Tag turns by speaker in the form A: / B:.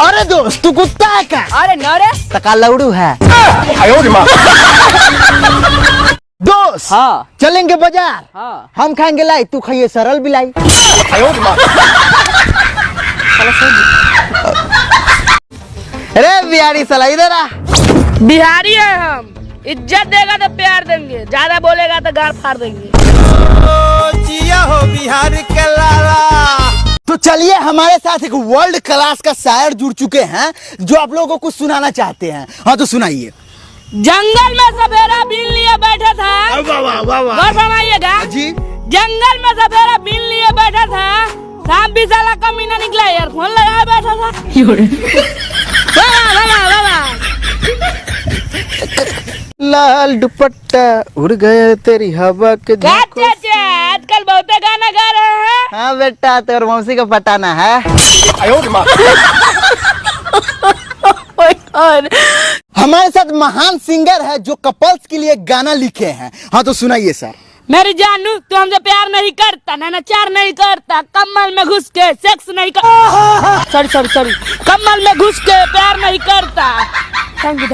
A: अरे दोस्त तू कुत्ता है क्या?
B: अरे न रे।
A: तका लौड़ू है। दोस्त
B: हाँ
A: चलेंगे बाजार।
B: हाँ
A: हम खाएंगे लाई, तू खाइए सरल बिलाई। अरे बिहारी साला इधर आ।
B: बिहारी है हम, इज्जत देगा तो प्यार देंगे, ज्यादा बोलेगा तो गाड़ फाड़ देंगे।
A: जिया हो बिहार के लाला। तो चलिए हमारे साथ एक वर्ल्ड क्लास का शायर जुड़ चुके हैं जो आप लोगों को कुछ सुनाना चाहते हैं। हाँ तो सुनाइए।
B: जंगल में सफेरा बीन लिए बैठा था। गौर फरमाइएगा
A: जी।
B: जंगल में सफेरा बीन लिए बैठा था, सांप भी साला कमीना निकला यार, फोन लगाए बैठा था।
A: लाल दुपट्टा उड़ गया तेरी हवा के झोंकों से।
B: आजकल बहुत गाना गा रहे हैं।
A: हाँ बेटा तेरे मौसी का पटाना है। हमारे साथ महान सिंगर है जो कपल्स के लिए गाना लिखे हैं। हाँ तो सुनाइए सर।
B: मेरी जानू तू हमसे प्यार नहीं करता, नैनाचार नहीं करता, कमल में घुस के सेक्स नहीं कर, सॉरी कमल में घुस के प्यार नहीं करता। Thank you.